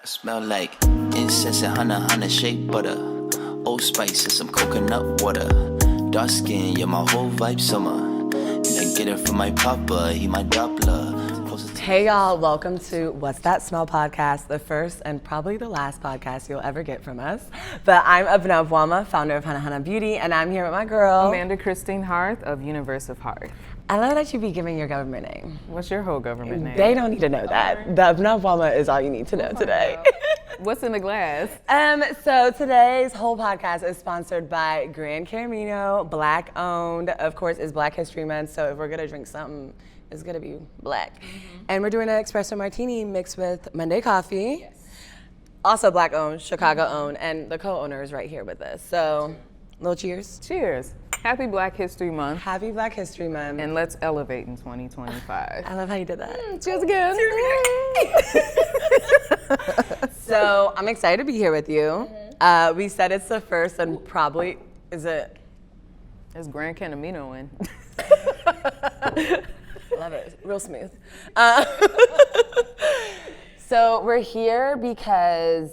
I smell like incense and Hanahana shea butter, Old Spice and some coconut water. Dark skin, yeah, my whole vibe summer. And I get it from my papa, he my Doppler. Hey y'all, welcome to What's That Smell podcast, the first and probably the last podcast you'll ever get from us. But I'm Abena, founder of Hanahana Beauty, and I'm here with my girl, Amanda Christine Harth of Universe of Harth. I love that you be giving your government name. What's your whole government name? They don't need to know that. The Abena is all you need to know today. What's in the glass? So today's whole podcast is sponsored by Gran Camino, Black owned. Of course, it's Black History Month, so if we're gonna drink something, it's gonna be black. And we're doing an espresso martini mixed with Monday coffee. Yes. Also Black owned, Chicago owned, and the co-owner is right here with us. So, little cheers. Cheers. Happy Black History Month. Happy Black History Month. And let's elevate in 2025. I love how you did that. Cheers again. So, I'm excited to be here with you. We said it's the first and probably, is it? It's Gran Camino in. Love it, real smooth. So we're here because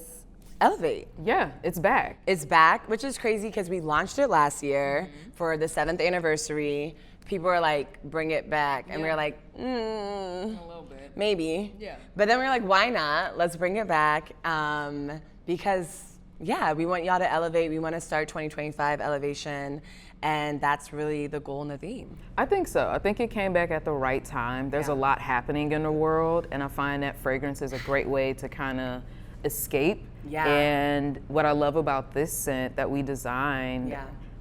Elevate. Yeah, it's back. It's back, which is crazy because we launched it last year for the 7th anniversary. People were like, bring it back. And we were like, A little bit. maybe. Yeah. But then we were like, why not? Let's bring it back because, yeah, we want y'all to elevate. We want to start 2025 elevation. And that's really the goal and the theme. I think so. I think it came back at the right time. There's a lot happening in the world, and I find that fragrance is a great way to kind of escape. Yeah. And what I love about this scent that we designed,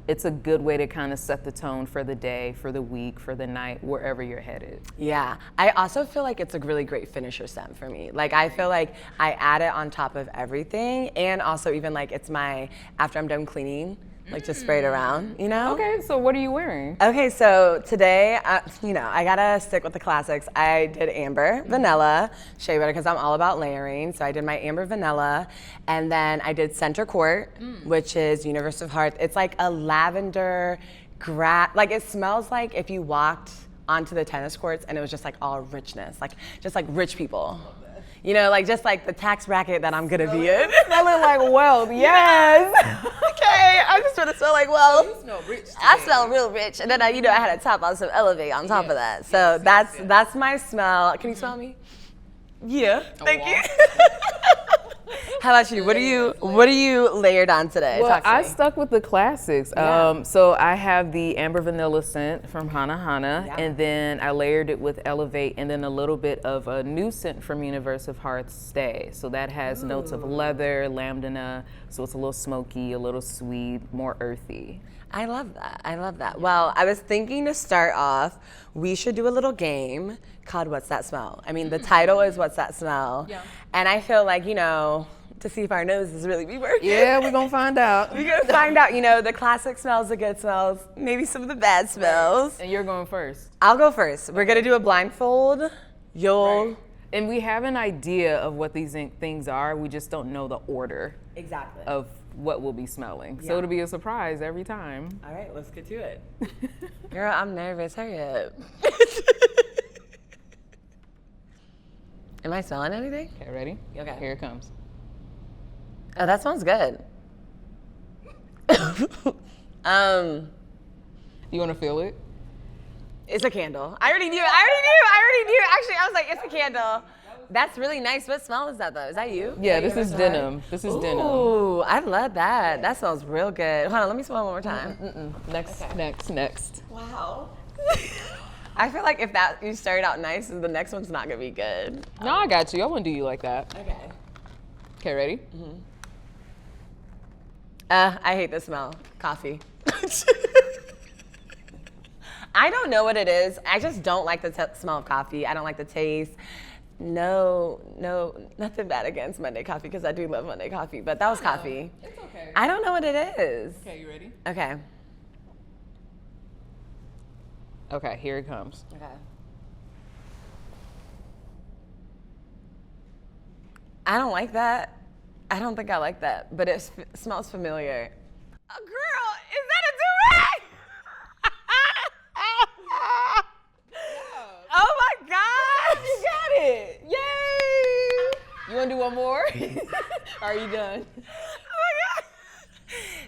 it's a good way to kind of set the tone for the day, for the week, for the night, wherever you're headed. Yeah, I also feel like it's a really great finisher scent for me. Like I feel like I add it on top of everything, and also even like it's my, after I'm done cleaning, like just spray it around, you know? Okay, so what are you wearing? Okay, so today, you know, I gotta stick with the classics. I did amber, vanilla, shea butter, because I'm all about layering. So I did my amber vanilla, and then I did center court, which is Universe of Harth. It's like a lavender, like it smells like if you walked onto the tennis courts and it was just like all richness, like just like rich people. You know, like just like the tax bracket that I'm gonna be in. Smelling like wealth, yes. Okay, I just want to smell like wealth. You smell rich today. I smell real rich, and then I had a top on some Elevate on top of that. So that's my smell. Can you smell me? Yeah. Thank you. How about you? What are you layered on today? Well, Talk to I me. stuck with the classics. Yeah. So I have the amber vanilla scent from Hanahana, and then I layered it with Elevate, and then a little bit of a new scent from Universe of Hearts Stay. So that has notes of leather, lambda, so it's a little smoky, a little sweet, more earthy. I love that. I love that. Well, I was thinking to start off, we should do a little game called What's That Smell? I mean, the title is What's That Smell? Yeah. And I feel like, you know, to see if our noses really be working. Yeah, we're gonna find out. We're gonna find out, you know, the classic smells, the good smells, maybe some of the bad smells. And you're going first. I'll go first. We're gonna do a blindfold. You'll. Right. And we have an idea of what these things are, we just don't know the order Exactly. of what we'll be smelling. So it'll be a surprise every time. All right, let's get to it. Girl, I'm nervous. Hurry up. Am I smelling anything? Okay, ready? Okay. Here it comes. Oh, that smells good. You want to feel it? It's a candle. I already knew. Actually, I was like, it's a candle. That's really nice. What smell is that though? Is that you? Yeah, this is denim. This is denim. Ooh, I love that. That smells real good. Hold on, let me smell it one more time. Next. Wow. I feel like if that you started out nice, the next one's not gonna be good. No, I got you. I wouldn't do you like that. Okay. Okay, ready? I hate the smell. Coffee. I don't know what it is. I just don't like the smell of coffee. I don't like the taste. No, nothing bad against Monday coffee because I do love Monday coffee, but that was coffee. It's okay. I don't know what it is. Okay, you ready? Okay. Okay, here it comes. Okay. I don't like that. I don't think I like that, but it smells familiar. Oh, girl, is that a do-rag? Oh my gosh! You got it! Yay! You want to do one more? Are you done? Oh my God.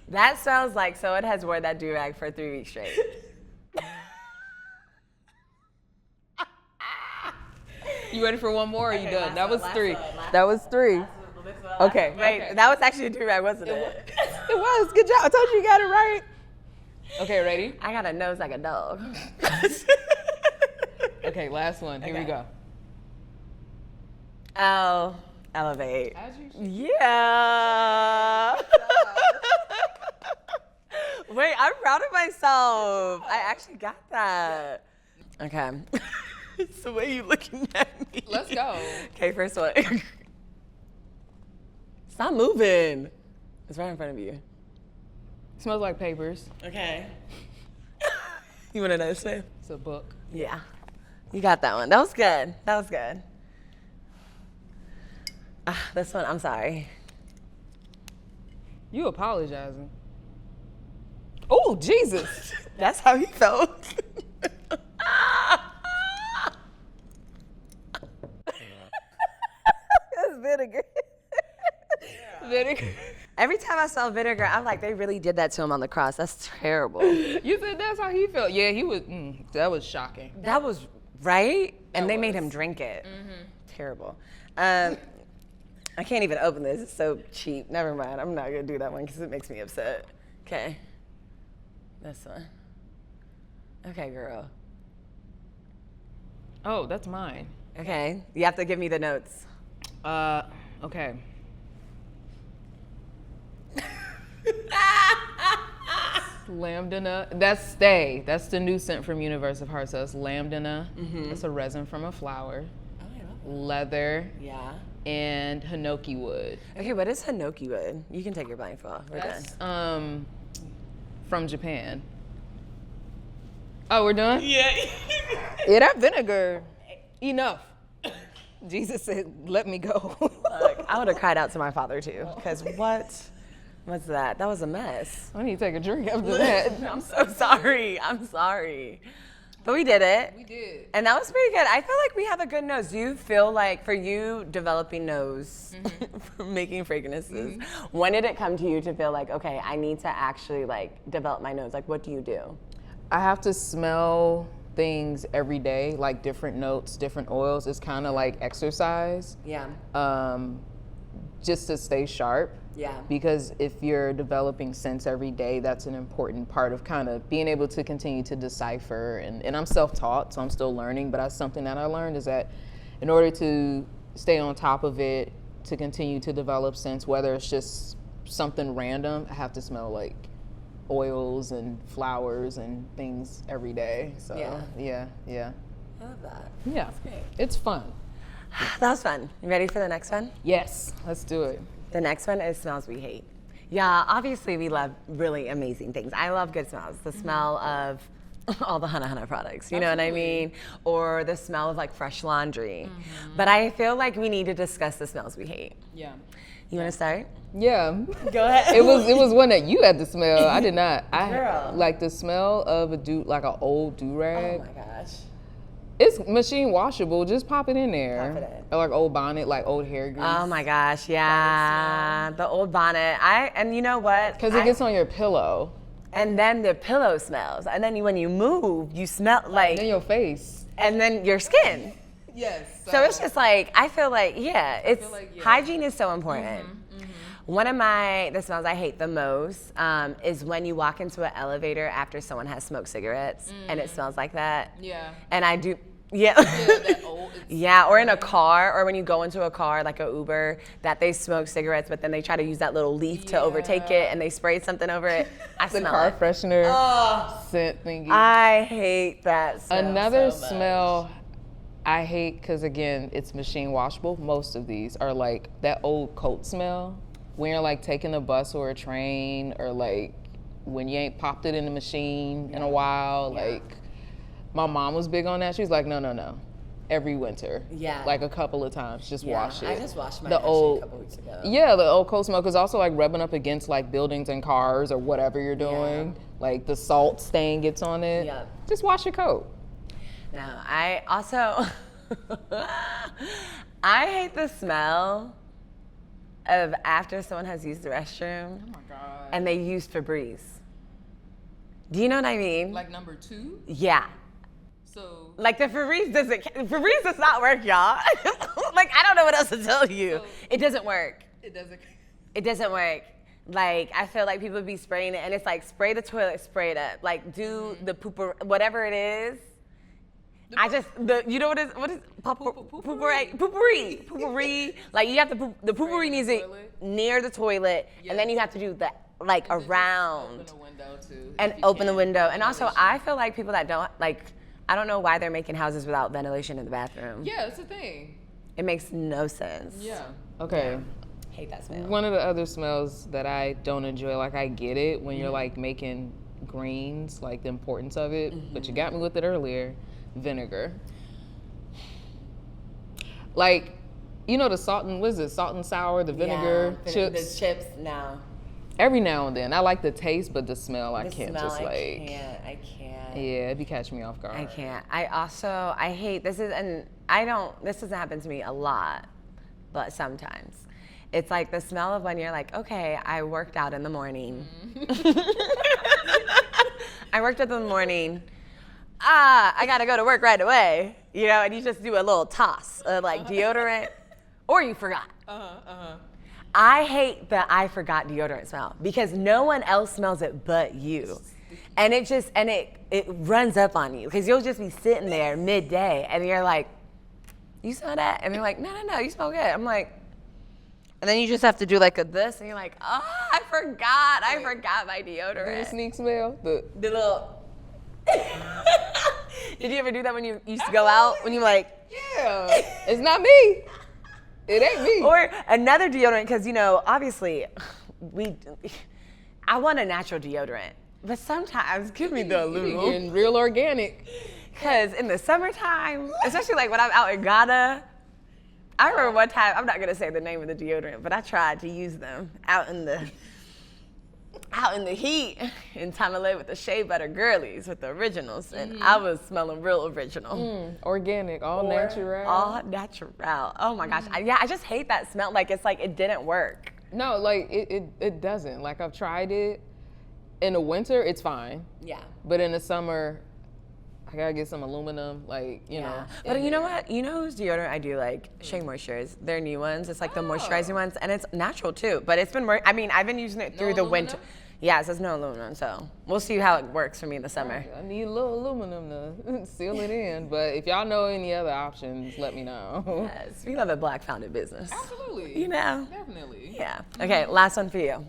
That smells like someone has worn that do-rag for 3 weeks straight. You ready for one more? Or are you Okay, done? That last was one, 3. last one. That was 3. Okay. Wait, okay. that was actually a do-rag, wasn't it? It was. Good job. I told you got it right. Okay, ready? I got a nose like a dog. Okay, last one. Here we go. Oh, elevate. As you should. Yeah. Wait, I'm proud of myself. I actually got that. Okay. It's the way you looking at me. Let's go. Okay, first one. Stop moving. It's right in front of you. Smells like papers. Okay. You want another sip? It's a book. Yeah. You got that one. That was good. That was good. This one, I'm sorry. You apologizing. Oh, Jesus. That's how he felt. That's vinegar. Vinegar. Every time I saw vinegar, I'm like, they really did that to him on the cross. That's terrible. You said that's how he felt. Yeah, he was. That was shocking. That was right, and That they made was. him drink it. Terrible. I can't even open this. It's so cheap. Never mind. I'm not gonna do that one because it makes me upset. Okay. This one. Okay, girl. Oh, that's mine. Okay. You have to give me the notes. Okay. Lambda. That's stay. That's the new scent from Universe of Heart. So it's lambda. It's a resin from a flower. Leather Yeah. and hinoki wood. Okay, what is hinoki wood? You can take your blindfold off. We're done. From Japan. Oh, we're done? Yeah. Yeah, that vinegar. Enough. Jesus said, let me go. Look, I would have cried out to my father too, because what's that? That was a mess. I need to take a drink after that. I'm so sorry. I'm sorry. But we did it. We did. And that was pretty good. I feel like we have a good nose. Do you feel like, for you developing nose from making fragrances, when did it come to you to feel like, okay, I need to actually like develop my nose? Like, what do you do? I have to smell things every day, like different notes, different oils. It's kind of like exercise. Yeah. Just to stay sharp. Yeah. Because if you're developing scents every day, that's an important part of kind of being able to continue to decipher. And I'm self-taught, so I'm still learning, but that's something that I learned is that in order to stay on top of it, to continue to develop scents, whether it's just something random, I have to smell like oils and flowers and things every day. So yeah. I love that. Yeah. That's great. It's fun. That was fun. You ready for the next one? Yes, let's do it. The next one is smells we hate. Yeah, obviously we love really amazing things. I love good smells. The smell of all the Hanahana products, you know what I mean? Or the smell of like fresh laundry. But I feel like we need to discuss the smells we hate. Yeah. You wanna start? Yeah. Go ahead. It was one that you had to smell. I did not. Girl. Like the smell of like an old Oh do-rag. my gosh. It's machine washable. Just pop it in there. Pop it in. Or like old bonnet, like old hair grease. Oh my gosh, yeah. The old bonnet. And you know what? Because it gets on your pillow. And then the pillow smells. And then when you move, you smell like, And then your face. and then your skin. Yes. So it's just like, I feel like, it's like, yeah. hygiene is so important. One of the smells I hate the most is when you walk into an elevator after someone has smoked cigarettes and it smells like that. Yeah. And I do, That old. yeah, or in a car, or when you go into a car like a Uber, that they smoke cigarettes, but then they try to use that little leaf to overtake it, and they spray something over it. I The smell car it. freshener scent thingy. I hate that smell. Another so much. smell I hate, because again, it's machine washable. Most of these are like that old coat smell when you're like taking a bus or a train, or like when you ain't popped it in the machine in a while. Like my mom was big on that. She was like, no. Every winter. Yeah. Like a couple of times, just wash it. I just washed mine The actually old- a couple weeks ago. Yeah, the old coat smell, because also like rubbing up against like buildings and cars or whatever you're doing. Like the salt stain gets on it. Yeah. Just wash your coat. No, I also, I hate the smell of after someone has used the restroom. Oh my God. And they use Febreze. Do you know what I mean? Like number 2? Yeah. So. Like the Febreze does not work, y'all. Like, I don't know what else to tell you. So, it doesn't work. It doesn't. It doesn't work. Like, I feel like people be spraying it, and it's like, spray the toilet, spray it up. Like, do the pooper, whatever it is. You know what is poopery. Like, you have to, the poopery needs it near the toilet, and then you have to do the, like, around. Open a window, too. And open the window. And also, I feel like people that don't, like, I don't know why they're making houses without ventilation in the bathroom. Yeah, it's a thing. It makes no sense. Yeah. Okay. Yeah. Hate that smell. One of the other smells that I don't enjoy, like I get it when you're like making greens, like the importance of it, but you got me with it earlier, vinegar. Like, you know the salt and sour, the vinegar chips? The chips, no. Every now and then. I like the taste, but the smell, I The can't smell, just like. I can't. Yeah, it'd be catching me off guard. I can't. I hate, this doesn't happen to me a lot, but sometimes. It's like the smell of when you're like, okay, I worked out in the morning. I worked out in the morning. I gotta go to work right away. You know, and you just do a little toss of like deodorant, or you forgot. I hate the I forgot deodorant smell because no one else smells it but you. And it runs up on you because you'll just be sitting there midday and you're like, you smell that? And they're like, no, you smell good. I'm like, and then you just have to do like this and you're like, oh, I forgot my deodorant. The sneak smell? The little. Did you ever do that when you used to go out? When you like, yeah, it's not me. It ain't me. Or another deodorant, because, you know, obviously, I want a natural deodorant. But sometimes, give me the aluminum. And real organic. Because in the summertime, especially like when I'm out in Ghana, I remember one time, I'm not going to say the name of the deodorant, but I tried to use them out in the heat in Tamale with the Shea Butter girlies with the originals, and I was smelling real original. Organic, all natural. All natural. Oh my gosh. I just hate that smell. Like, it's like it didn't work. No, like it doesn't. Like, I've tried it. In the winter, it's fine. Yeah. But in the summer, I gotta get some aluminum, like, you know. But you know what? You know whose deodorant I do like? Shea Moistures. They're new ones. It's like the moisturizing ones, and it's natural too. But it's been I've been using it through the winter. Yeah, it says no aluminum, so we'll see how it works for me in the summer. I need a little aluminum to seal it in. But if y'all know any other options, let me know. Yes, we love a Black founded business. Absolutely. You know. Definitely. Yeah. Okay, last one for you.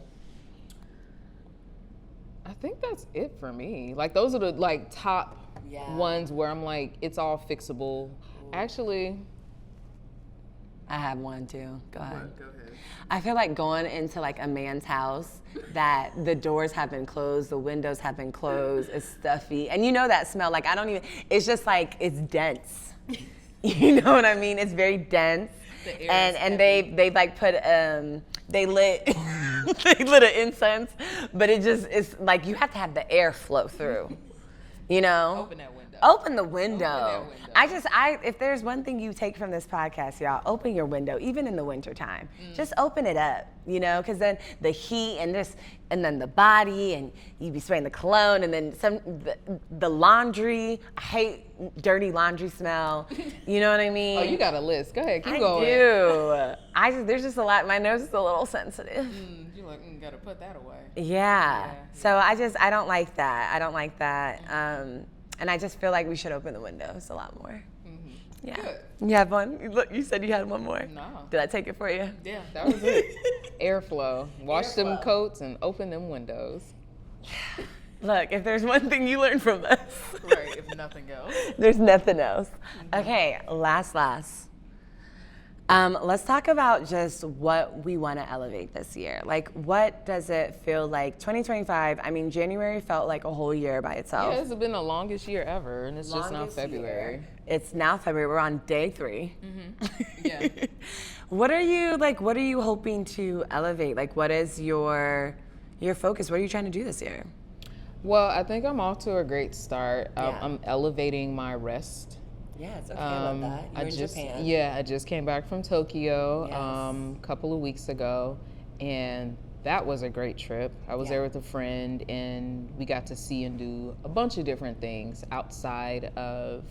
I think that's it for me. Like, those are the like top ones where I'm like, it's all fixable. Actually, I have one too. Go ahead. Go ahead. I feel like going into like a man's house that the doors have been closed, the windows have been closed, it's stuffy. And you know that smell, like it's just like, it's dense. You know what I mean? It's very dense. And they like put, they lit an incense, but it's like you have to have the air flow through, you know? Open that window. Open the window. If there's one thing you take from this podcast, y'all, open your window, even in the wintertime. Just open it up, you know, because then the heat and then the body, and you be spraying the cologne, and then the laundry. I hate dirty laundry smell. You know what I mean? Oh, you got a list. Go ahead, keep going. I do. There's just a lot. My nose is a little sensitive. You're like, gotta put that away. Yeah. So I don't like that. I don't like that. And I just feel like we should open the windows a lot more. Yeah. Good. You have one? Look, you said you had one more. No. Did I take it for you? Yeah, that was it. Airflow. Wash them coats and open them windows. Look, if there's one thing you learned from this. Right, if nothing else. There's nothing else. Okay, last. Let's talk about just what we want to elevate this year. Like, what does it feel like? 2025, I mean, January felt like a whole year by itself. Yeah, it's been the longest year ever, and it's just now February. Year. It's now February. We're on day 3. Yeah. What are you hoping to elevate? Like, what is your focus? What are you trying to do this year? Well, I think I'm off to a great start. I'm elevating my rest. Yeah, it's okay. I love that. You're in Japan. Yeah, I just came back from Tokyo Yes. a couple of weeks ago, and that was a great trip. I was there with a friend, and we got to see and do a bunch of different things outside of,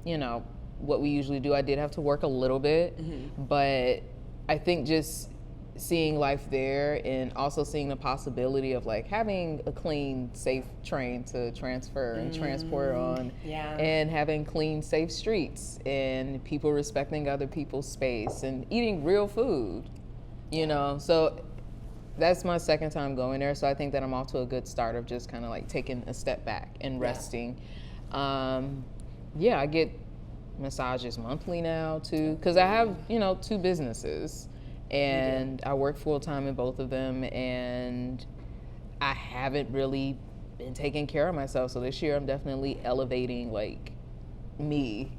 you know, what we usually do. I did have to work a little bit, but I think just seeing life there and also seeing the possibility of like having a clean, safe train to transfer and transport on, and having clean, safe streets and people respecting other people's space and eating real food, you know. So that's my second time going there. So I think that I'm off to a good start of just kind of like taking a step back and resting. I get massages monthly now too, because I have, you know, 2 businesses. And I work full time in both of them, and I haven't really been taking care of myself. So this year I'm definitely elevating like me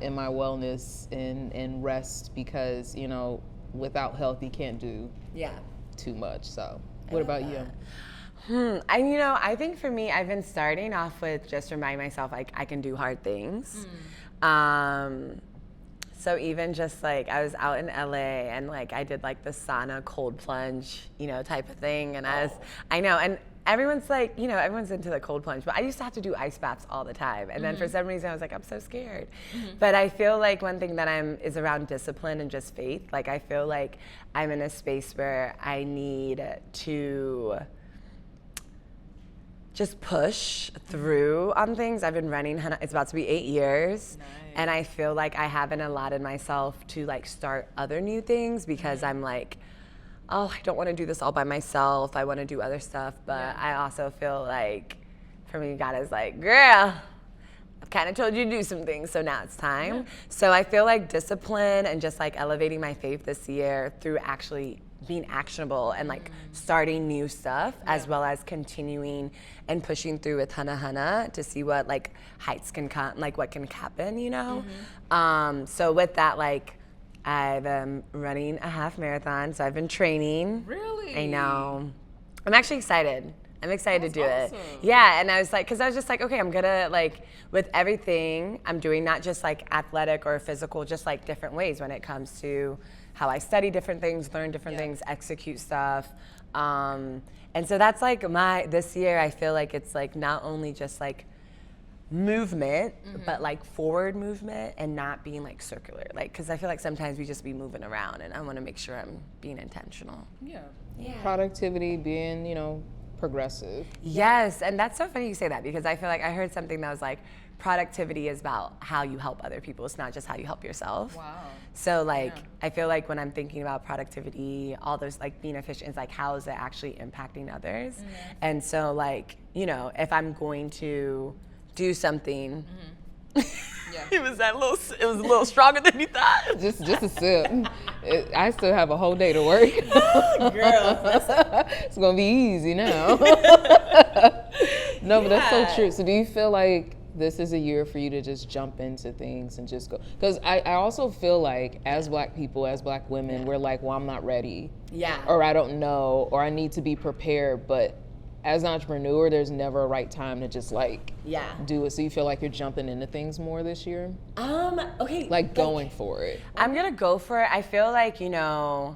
and my wellness and rest, because, you know, without health you can't do too much. So what about you? I think for me, I've been starting off with just reminding myself like I can do hard things. So even just like I was out in LA and like I did like the sauna cold plunge, you know, type of thing. And I know, and everyone's like, you know, everyone's into the cold plunge, but I used to have to do ice baths all the time. And then for some reason I was like, I'm so scared. But I feel like one thing that is around discipline and just faith. Like I feel like I'm in a space where I need to just push through on things. I've been running, it's about to be 8 years. Nice. And I feel like I haven't allotted myself to like start other new things because I'm like, oh, I don't want to do this all by myself. I want to do other stuff. But I also feel like for me, God is like, girl, I've kind of told you to do some things, so now it's time. So I feel like discipline and just like elevating my faith this year through actually being actionable and like starting new stuff, as well as continuing and pushing through with Hanahana to see what like heights can come, like what can happen, you know? So with that, like I've running a half marathon, so I've been training. Really? I know. I'm actually excited. I'm excited to do awesome. it. Yeah, and I was like, because I was just like, okay, I'm gonna like, with everything I'm doing, not just like athletic or physical, just like different ways when it comes to how I study different things, learn different things, execute stuff. And so that's like this year I feel like it's like not only just like movement, but like forward movement and not being like circular. Like, cause I feel like sometimes we just be moving around and I wanna make sure I'm being intentional. Yeah. Productivity, being, you know, progressive. Yes, and that's so funny you say that because I feel like I heard something that was like, productivity is about how you help other people. It's not just how you help yourself. Wow. So like, I feel like when I'm thinking about productivity, all those like being efficient, it's like, how is it actually impacting others? And so like, you know, if I'm going to do something, it was a little stronger than you thought. Just a sip. I still have a whole day to work. Girl, it's gonna be easy now. No, but that's so true. So do you feel like this is a year for you to just jump into things and just go? Because I also feel like as Black people, as Black women, we're like, well, I'm not ready. Or I don't know, or I need to be prepared. But as an entrepreneur, there's never a right time to just like do it. So you feel like you're jumping into things more this year? Okay. Like going for it. I'm gonna go for it. I feel like, you know,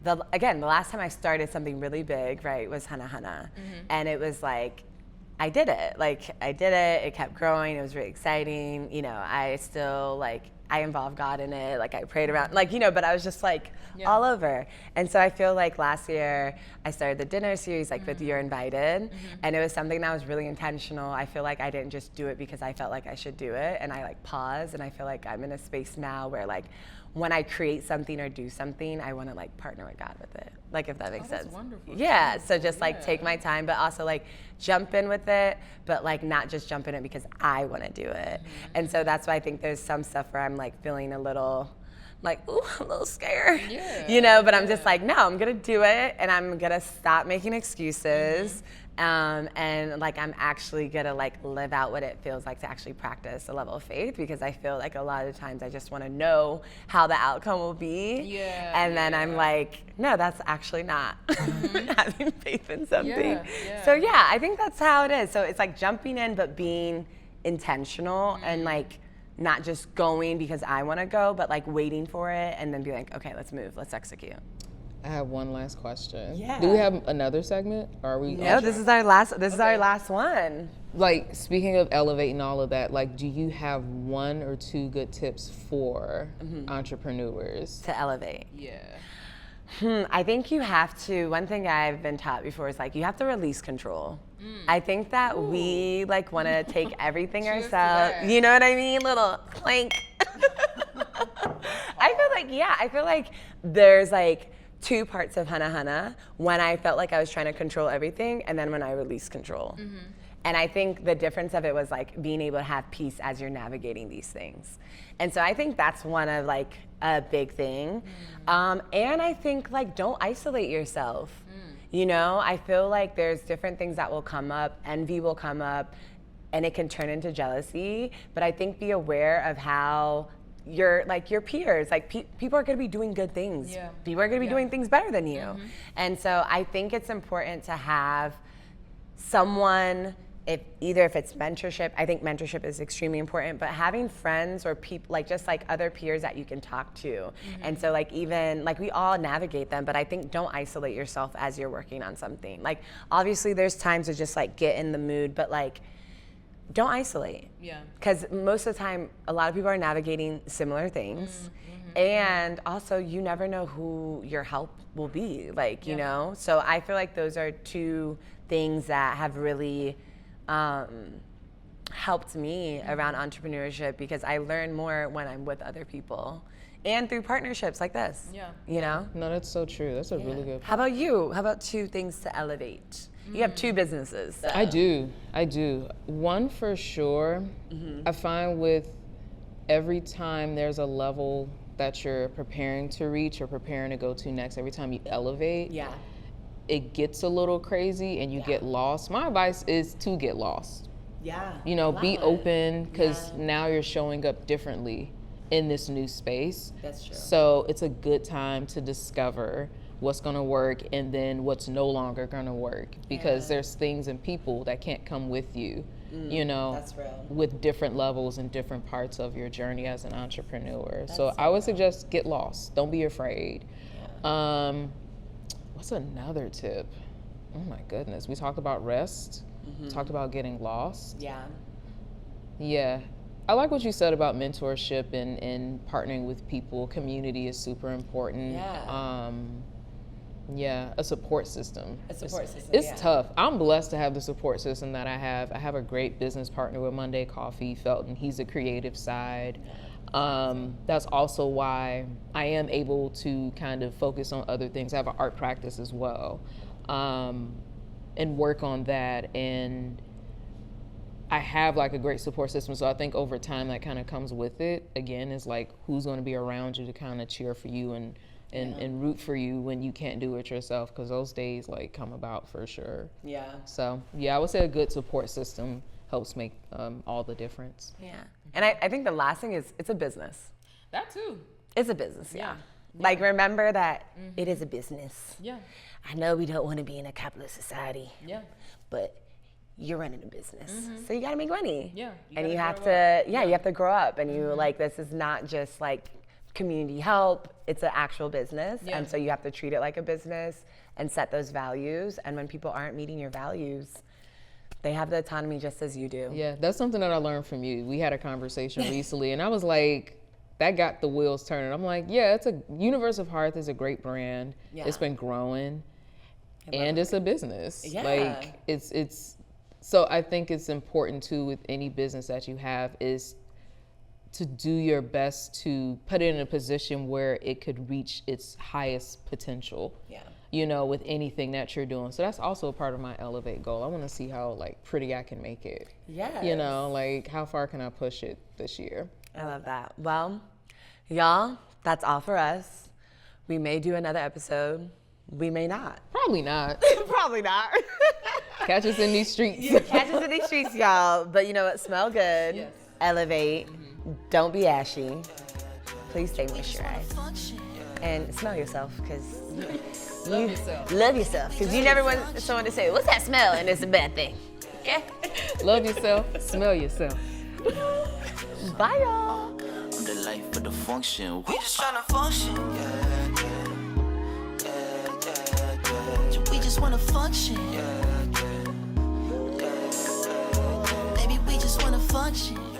the last time I started something really big, right, was Hanahana. And it was like, I did it. Like, I did it. It kept growing. It was really exciting. You know, I still, like, I involved God in it. Like, I prayed around, like, you know, but I was just, like, all over. And so I feel like last year, I started the dinner series, like, with You're Invited. And it was something that was really intentional. I feel like I didn't just do it because I felt like I should do it. And I, like, paused. And I feel like I'm in a space now where, like, when I create something or do something, I want to like partner with God with it. Like, if that makes sense. That's wonderful. Yeah, so just like take my time, but also like jump in with it, but like not just jump in it because I want to do it. And so that's why I think there's some stuff where I'm like feeling a little like, ooh, I'm a little scared, you know, but I'm just like, no, I'm gonna do it and I'm gonna stop making excuses. And like I'm actually gonna like live out what it feels like to actually practice a level of faith, because I feel like a lot of times I just want to know how the outcome will be, and then I'm like, no, that's actually not having faith in something. So yeah, I think that's how it is. So it's like jumping in but being intentional and like not just going because I want to go, but like waiting for it and then be like, okay, let's move, let's execute. I have one last question. Yeah. Do we have another segment? Or are we? No, this is our last one. Like, speaking of elevating all of that, like, do you have 1 or 2 good tips for entrepreneurs? To elevate. Yeah. I think you have to, one thing I've been taught before is like, you have to release control. I think that we like want to take everything ourselves. You know what I mean? Little clank. I feel like there's like 2 parts of Hanahana, when I felt like I was trying to control everything, and then when I released control. And I think the difference of it was like being able to have peace as you're navigating these things. And so I think that's one of like a big thing. And I think like don't isolate yourself. You know, I feel like there's different things that will come up, envy will come up, and it can turn into jealousy. But I think be aware of how your peers, like people are going to be doing good things. Yeah. People are going to be doing things better than you. And so I think it's important to have someone, if it's mentorship, I think mentorship is extremely important, but having friends or people, like just like other peers that you can talk to. And so like even, like we all navigate them, but I think don't isolate yourself as you're working on something. Like obviously there's times to just like get in the mood, but like don't isolate. Yeah. Because most of the time, a lot of people are navigating similar things. And also you never know who your help will be, like, you know? So I feel like those are 2 things that have really helped me around entrepreneurship, because I learn more when I'm with other people and through partnerships like this. Yeah. You know? No, that's so true. That's a really good point. How about you? How about 2 things to elevate? You have 2 businesses. So. I do. One for sure, I find with every time there's a level that you're preparing to reach or preparing to go to next, every time you elevate, it gets a little crazy and you get lost. My advice is to get lost. Yeah. You know, be open, because now you're showing up differently in this new space. That's true. So it's a good time to discover what's gonna work and then what's no longer gonna work, because there's things and people that can't come with you, you know, that's real. With different levels and different parts of your journey as an entrepreneur. So I would suggest get lost. Don't be afraid. What's another tip? Oh my goodness. We talked about rest. Talked about getting lost. Yeah. I like what you said about mentorship and partnering with people. Community is super important. A support system. It's tough. I'm blessed to have the support system that I have. I have a great business partner with Monday Coffee, Felton. He's a creative side. That's also why I am able to kind of focus on other things. I have an art practice as well, and work on that. And I have like a great support system. So I think over time that kind of comes with it. Again, is like who's going to be around you to kind of cheer for you and root for you when you can't do it yourself, because those days like come about for sure. So I would say a good support system helps make all the difference. And I think the last thing is it's a business. That too. It's a business, Like remember that it is a business. I know we don't want to be in a capitalist society. But you're running a business. So you gotta make money. And you have to you have to grow up, and you like, this is not just like community help, it's an actual business. And so you have to treat it like a business and set those values. And when people aren't meeting your values, they have the autonomy just as you do. Yeah, that's something that I learned from you. We had a conversation recently, and I was like, that got the wheels turning. I'm like, it's a Universe of Harth is a great brand. It's been growing, and it's a business. Like it's. So I think it's important too with any business that you have is to do your best to put it in a position where it could reach its highest potential. You know, with anything that you're doing. So that's also a part of my Elevate goal. I want to see how like pretty I can make it. You know, like how far can I push it this year? I love that. Well, y'all, that's all for us. We may do another episode. We may not. Probably not. Probably not. Catch us in these streets. Catch us in these streets, y'all. But you know what? Smell good. Elevate. Don't be ashy. Please stay moisturized. And smell yourself, because love yourself, because you never want someone to say, what's that smell? And it's a bad thing. Okay? Love yourself, smell yourself. Bye, y'all. I'm the life of the function. We just tryna function. Yeah, yeah. We just wanna function. Yeah, yeah. Maybe we just wanna function.